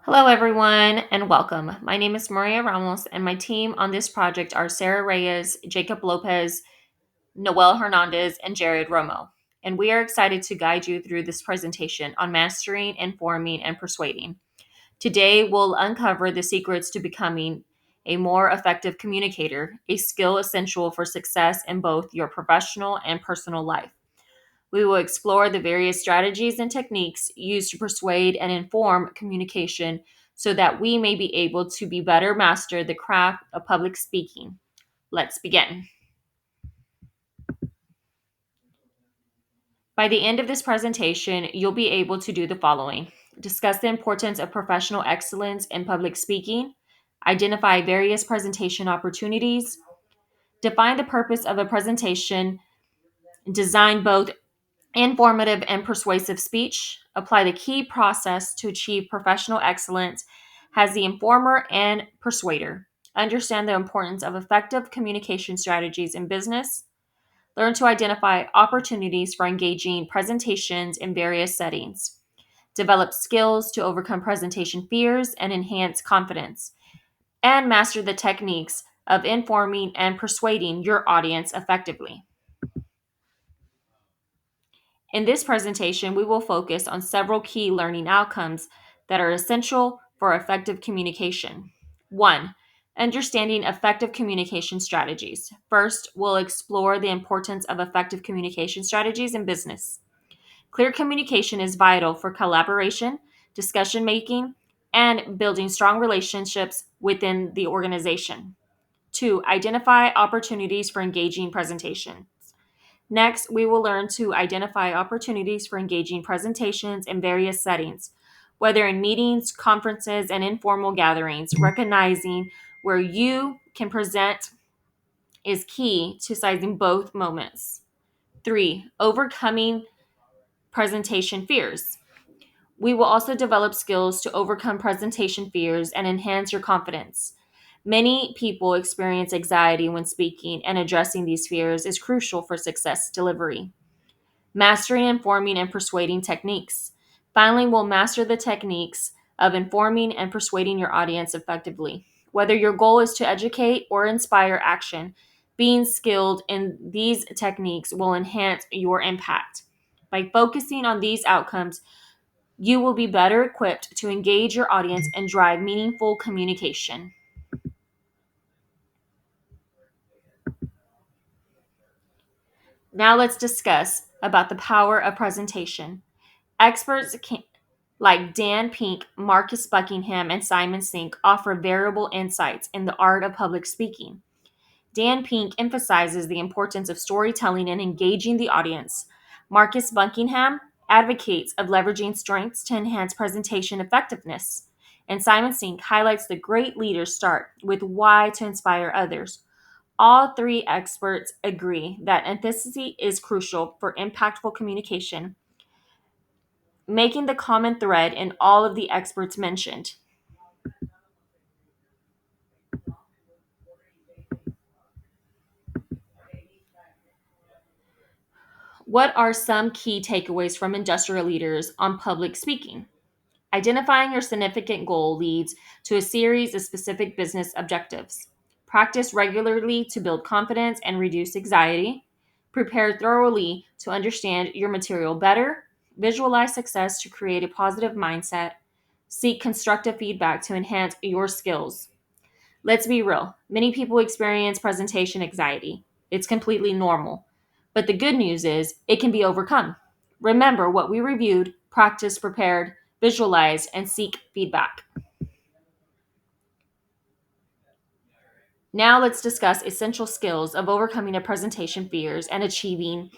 Hello, everyone, and welcome. My name is Maria Ramos, and my team on this project are Sarah Reyes, Jacob Lopez, Noel Hernandez, and Jared Romo. And we are excited to guide you through this presentation on mastering, informing, and persuading. Today, we'll uncover the secrets to becoming a more effective communicator, a skill essential for success in both your professional and personal life. We will explore the various strategies and techniques used to persuade and inform communication so that we may be able to be better master the craft of public speaking. Let's begin. By the end of this presentation, you'll be able to do the following: discuss the importance of professional excellence in public speaking, identify various presentation opportunities, define the purpose of a presentation, design both informative and persuasive speech, apply the key process to achieve professional excellence, has the informer and persuader, understand the importance of effective communication strategies in business, learn to identify opportunities for engaging presentations in various settings, develop skills to overcome presentation fears and enhance confidence, and master the techniques of informing and persuading your audience effectively. In this presentation, we will focus on several key learning outcomes that are essential for effective communication. One, understanding effective communication strategies. First, we'll explore the importance of effective communication strategies in business. Clear communication is vital for collaboration, discussion making, and building strong relationships within the organization. Two, identify opportunities for engaging presentation. Next, we will learn to identify opportunities for engaging presentations in various settings, whether in meetings, conferences, and informal gatherings. Recognizing where you can present is key to sizing both moments. Three, overcoming presentation fears. We will also develop skills to overcome presentation fears and enhance your confidence. Many people experience anxiety when speaking, and addressing these fears is crucial for success delivery. Mastering informing and persuading techniques. Finally, we'll master the techniques of informing and persuading your audience effectively. Whether your goal is to educate or inspire action, being skilled in these techniques will enhance your impact. By focusing on these outcomes, you will be better equipped to engage your audience and drive meaningful communication. Now let's discuss about the power of presentation. Experts like Dan Pink, Marcus Buckingham, and Simon Sink offer variable insights in the art of public speaking. Dan Pink emphasizes the importance of storytelling and engaging the audience. Marcus Buckingham advocates of leveraging strengths to enhance presentation effectiveness. And Simon Sink highlights the great leaders start with why to inspire others. All three experts agree that emphasis is crucial for impactful communication, making the common thread in all of the experts mentioned. What are some key takeaways from industrial leaders on public speaking? Identifying your significant goal leads to a series of specific business objectives. Practice regularly to build confidence and reduce anxiety. Prepare thoroughly to understand your material better. Visualize success to create a positive mindset. Seek constructive feedback to enhance your skills. Let's be real. Many people experience presentation anxiety. It's completely normal. But the good news is it can be overcome. Remember what we reviewed, practice, prepared, visualize, and seek feedback. Now let's discuss essential skills of overcoming a presentation fears and achieving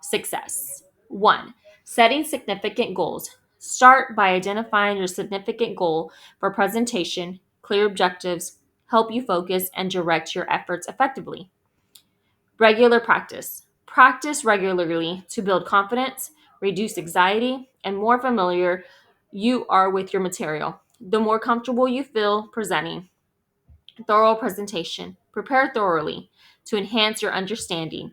success. 1. Setting significant goals. Start by identifying your significant goal for presentation. Clear objectives help you focus and direct your efforts effectively. Regular practice. Practice regularly to build confidence, reduce anxiety, and more familiar you are with your material. The more comfortable you feel presenting. Thorough presentation. Prepare thoroughly to enhance your understanding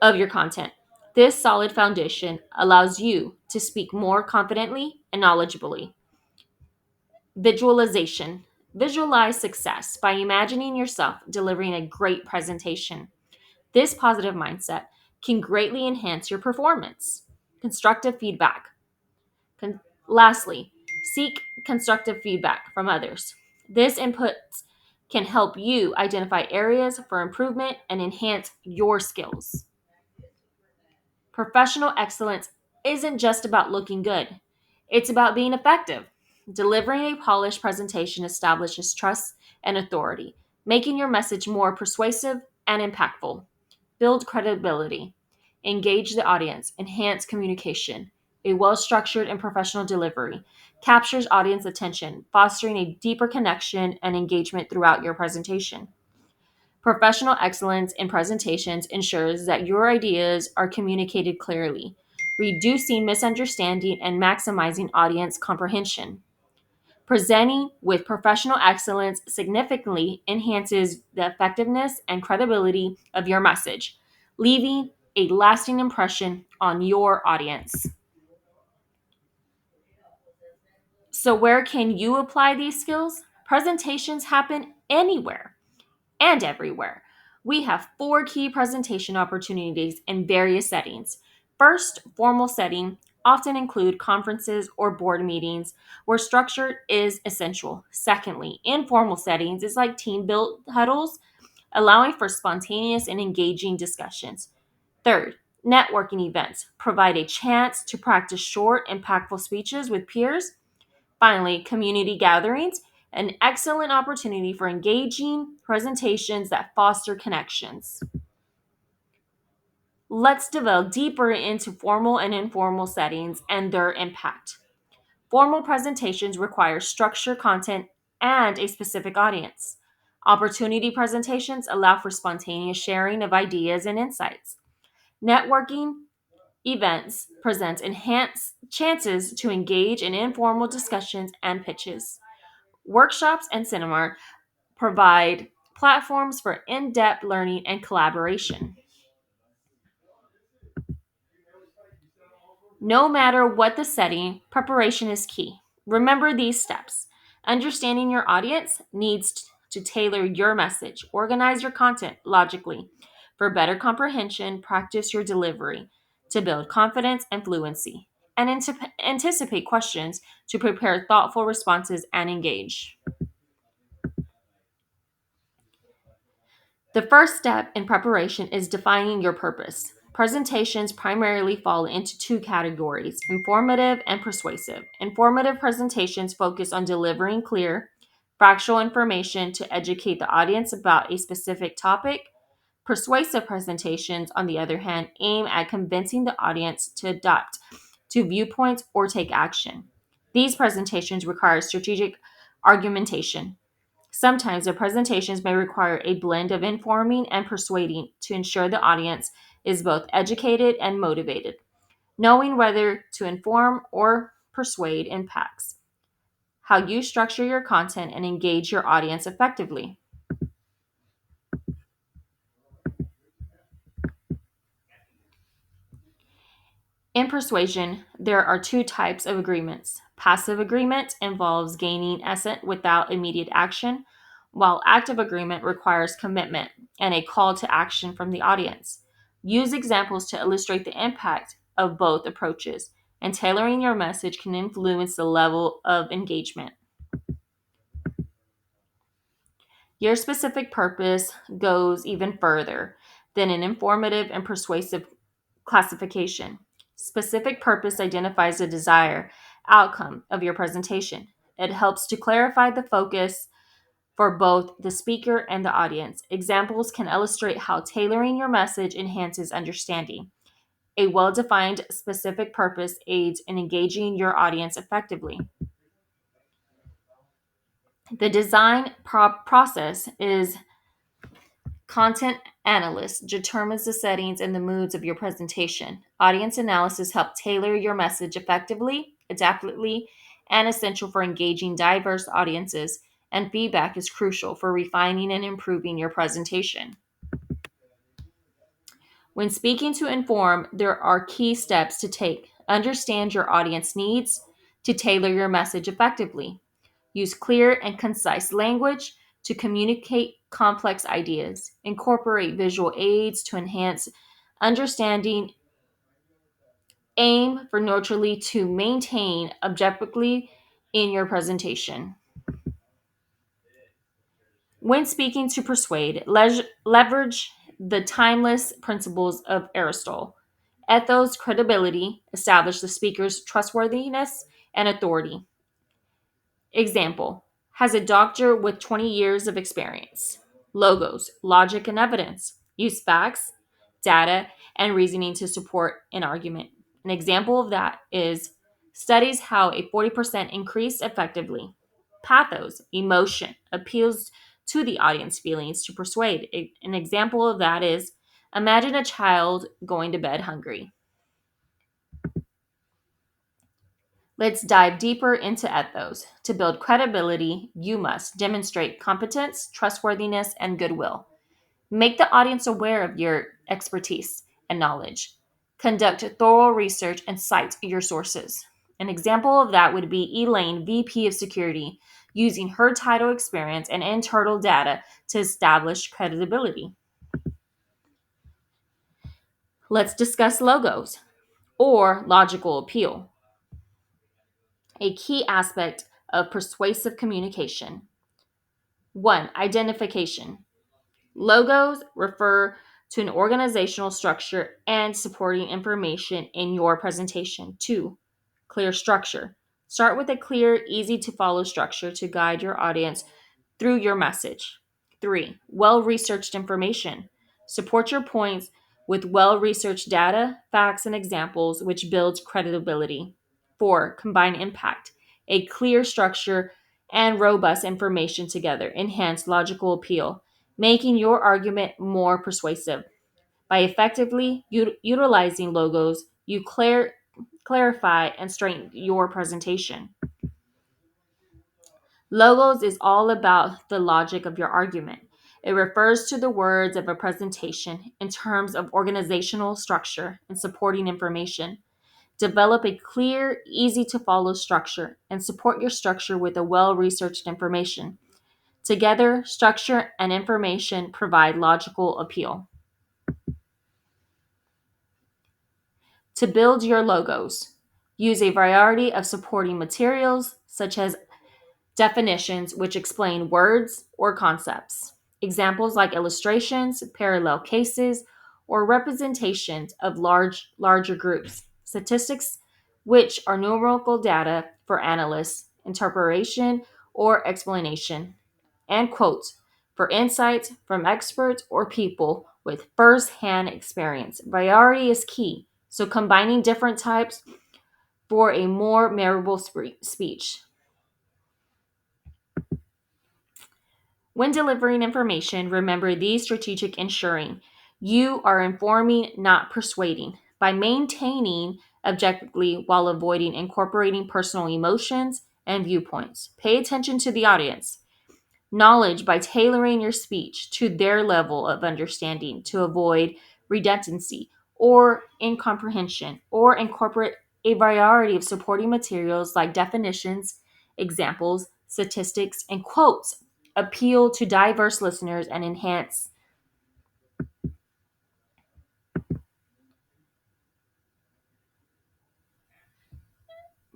of your content. This solid foundation allows you to speak more confidently and knowledgeably. Visualization. Visualize success by imagining yourself delivering a great presentation. This positive mindset can greatly enhance your performance. Constructive feedback. Lastly, seek constructive feedback from others. This input can help you identify areas for improvement and enhance your skills. Professional excellence isn't just about looking good, it's about being effective. Delivering a polished presentation establishes trust and authority, making your message more persuasive and impactful. Build credibility, engage the audience, enhance communication. A well structured and professional delivery captures audience attention, fostering a deeper connection and engagement throughout your presentation. Professional excellence in presentations ensures that your ideas are communicated clearly, reducing misunderstanding and maximizing audience comprehension. Presenting with professional excellence significantly enhances the effectiveness and credibility of your message, leaving a lasting impression on your audience. So, where can you apply these skills? Presentations happen anywhere and everywhere. We have four key presentation opportunities in various settings. First, formal setting often include conferences or board meetings where structure is essential. Secondly, informal settings is like team built huddles, allowing for spontaneous and engaging discussions. Third, networking events provide a chance to practice short, impactful speeches with peers. Finally, community gatherings, an excellent opportunity for engaging presentations that foster connections. Let's delve deeper into formal and informal settings and their impact. Formal presentations require structured content and a specific audience. Opportunity presentations allow for spontaneous sharing of ideas and insights. Networking events present enhanced chances to engage in informal discussions and pitches. Workshops and cinema provide platforms for in depth learning and collaboration. No matter what the setting, preparation is key. Remember these steps. Understanding your audience needs to tailor your message. Organize your content logically. For better comprehension, practice your delivery to build confidence and fluency. And anticipate questions to prepare thoughtful responses and engage. The first step in preparation is defining your purpose. Presentations primarily fall into two categories: informative and persuasive. Informative presentations focus on delivering clear, factual information to educate the audience about a specific topic. Persuasive presentations, on the other hand, aim at convincing the audience to adapt to viewpoints or take action. These presentations require strategic argumentation. Sometimes the presentations may require a blend of informing and persuading to ensure the audience is both educated and motivated. Knowing whether to inform or persuade impacts how you structure your content and engage your audience effectively. In persuasion, there are two types of agreements. Passive agreement involves gaining assent without immediate action, while active agreement requires commitment and a call to action from the audience. Use examples to illustrate the impact of both approaches, and tailoring your message can influence the level of engagement. Your specific purpose goes even further than an informative and persuasive classification. Specific purpose identifies the desired outcome of your presentation. It helps to clarify the focus for both the speaker and the audience. Examples can illustrate how tailoring your message enhances understanding. A well defined specific purpose aids in engaging your audience effectively. The design process is content analyst determines the settings and the moods of your presentation. Audience analysis helps tailor your message effectively, adaptively, and essential for engaging diverse audiences, and feedback is crucial for refining and improving your presentation. When speaking to inform, there are key steps to take. Understand your audience needs to tailor your message effectively. Use clear and concise language to communicate complex ideas. Incorporate visual aids to enhance understanding. Aim for neutrally to maintain objectively in your presentation. When speaking to persuade, leverage the timeless principles of Aristotle. Ethos, credibility, establish the speaker's trustworthiness and authority. Example: has a doctor with 20 years of experience. Logos, logic and evidence. Use facts, data, and reasoning to support an argument. An example of that is studies how a 40% increase effectively. Pathos, emotion, appeals to the audience feelings to persuade. An example of that is imagine a child going to bed hungry. Let's dive deeper into ethos. To build credibility, you must demonstrate competence, trustworthiness, and goodwill. Make the audience aware of your expertise and knowledge. Conduct thorough research and cite your sources. An example of that would be Elaine, VP of Security, using her title experience and internal data to establish credibility. Let's discuss logos or logical appeal, a key aspect of persuasive communication. 1. Identification. Logos refer to an organizational structure and supporting information in your presentation. 2. Clear structure. Start with a clear, easy to follow structure to guide your audience through your message. 3. Well researched information. Support your points with well researched data, facts, and examples, which builds credibility. 4. Combine impact. A clear structure and robust information together enhance logical appeal, making your argument more persuasive. By effectively utilizing logos, you clarify and strengthen your presentation. Logos is all about the logic of your argument. It refers to the words of a presentation in terms of organizational structure and supporting information. Develop a clear, easy to follow structure and support your structure with a well researched information. Together, structure and information provide logical appeal. To build your logos, use a variety of supporting materials such as definitions which explain words or concepts. Examples like illustrations, parallel cases, or representations of larger groups. Statistics, which are numerical data for analysts, interpretation or explanation. And quotes for insights from experts or people with first-hand experience. Variety is key, so combining different types for a more memorable speech. When delivering information, remember these strategic ensuring you are informing, not persuading, by maintaining objectively while avoiding incorporating personal emotions and viewpoints. Pay attention to the audience. Knowledge by tailoring your speech to their level of understanding to avoid redundancy or incomprehension, or incorporate a variety of supporting materials like definitions, examples, statistics, and quotes. Appeal to diverse listeners and enhance.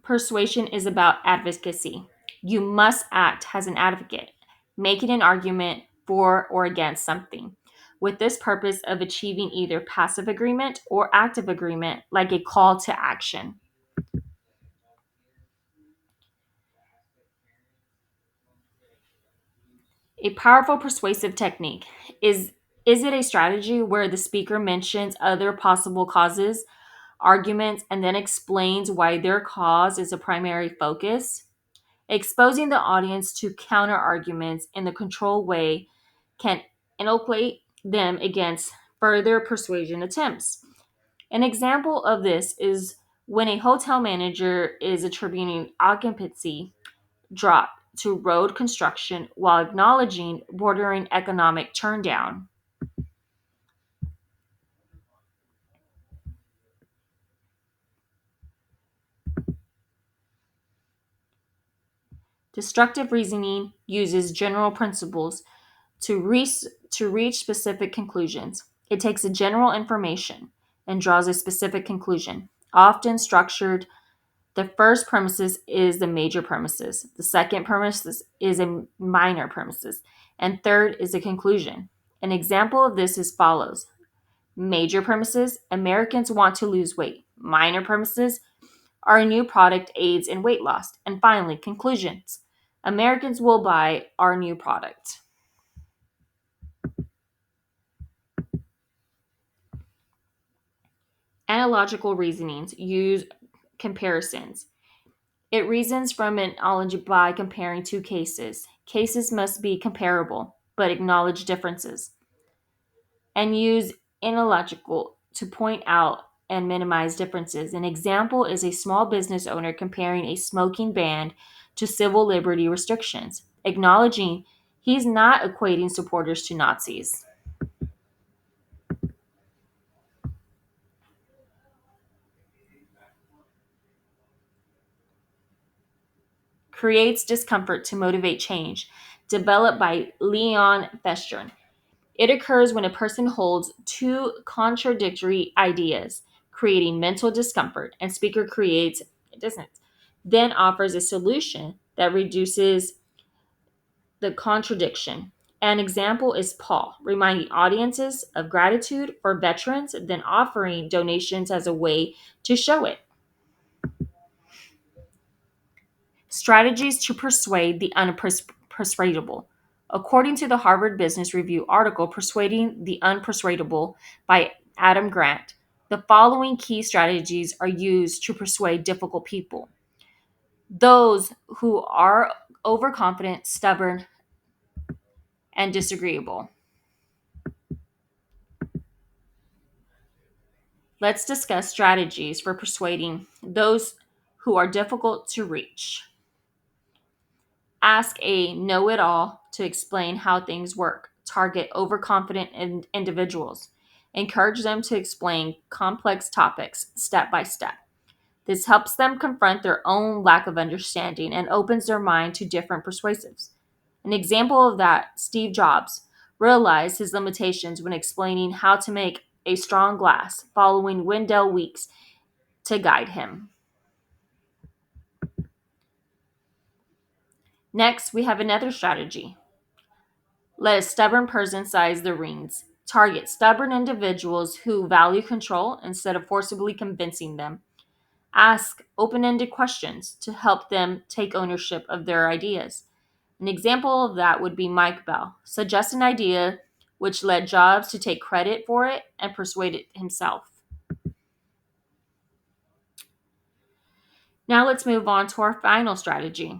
Persuasion is about advocacy. You must act as an advocate, making an argument for or against something, with this purpose of achieving either passive agreement or active agreement, like a call to action. A powerful persuasive technique is it a strategy where the speaker mentions other possible causes, arguments, and then explains why their cause is a primary focus? Exposing the audience to counter arguments in the controlled way can inoculate them against further persuasion attempts. An example of this is when a hotel manager is attributing occupancy drop to road construction while acknowledging bordering economic turndown. Destructive reasoning uses general principles to reach specific conclusions. It takes a general information and draws a specific conclusion, often structured. The first premises is the major premises. The second premises is a minor premises. And third is a conclusion. An example of this is follows. Major premises, Americans want to lose weight. Minor premises, our new product aids in weight loss. And finally, conclusions. Americans will buy our new product. Analogical reasonings use comparisons. It reasons from an knowledge by comparing two cases. Cases must be comparable, but acknowledge differences. And use analogical to point out and minimize differences. An example is a small business owner comparing a smoking ban to civil liberty restrictions, acknowledging he's not equating supporters to Nazis. Creates discomfort to motivate change, developed by Leon Festern. It occurs when a person holds two contradictory ideas, creating mental discomfort, and speaker creates dissonance, then offers a solution that reduces the contradiction. An example is Paul, reminding audiences of gratitude for veterans, then offering donations as a way to show it. Strategies to persuade the unpersuadable. According to the Harvard Business Review article Persuading the Unpersuadable by Adam Grant, the following key strategies are used to persuade difficult people: those who are overconfident, stubborn, and disagreeable. Let's discuss strategies for persuading those who are difficult to reach. Ask a know it all to explain how things work. Target overconfident individuals. Encourage them to explain complex topics step by step. This helps them confront their own lack of understanding and opens their mind to different persuasives. An example of that, Steve Jobs realized his limitations when explaining how to make a strong glass, following Wendell Weeks to guide him. Next, we have another strategy. Let a stubborn person size the reins. Target stubborn individuals who value control instead of forcibly convincing them. Ask open ended questions to help them take ownership of their ideas. An example of that would be Mike Bell. Suggest an idea which led Jobs to take credit for it and persuade it himself. Now let's move on to our final strategy.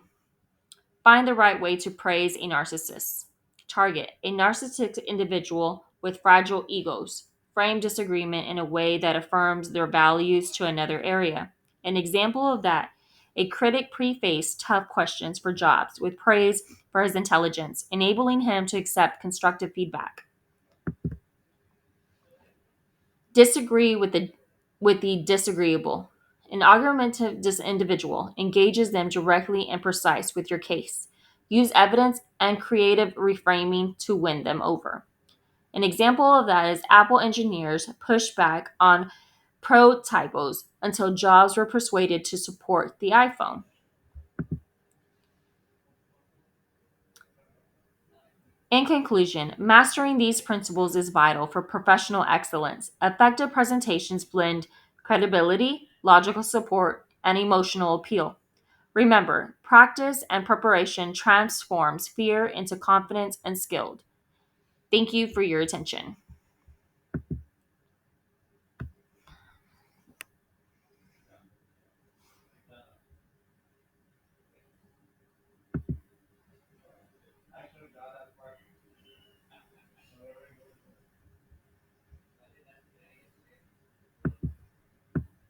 Find the right way to praise a narcissist. Target a narcissistic individual with fragile egos. Frame disagreement in a way that affirms their values to another area. An example of that, a critic prefaced tough questions for Jobs with praise for his intelligence, enabling him to accept constructive feedback. Disagree with the disagreeable. An argumentative individual engages them directly and precise with your case. Use evidence and creative reframing to win them over. An example of that is Apple engineers pushed back on pro typos until Jobs were persuaded to support the iPhone. In conclusion, mastering these principles is vital for professional excellence. Effective presentations blend credibility, logical support, and emotional appeal. Remember, practice and preparation transforms fear into confidence and skill. Thank you for your attention.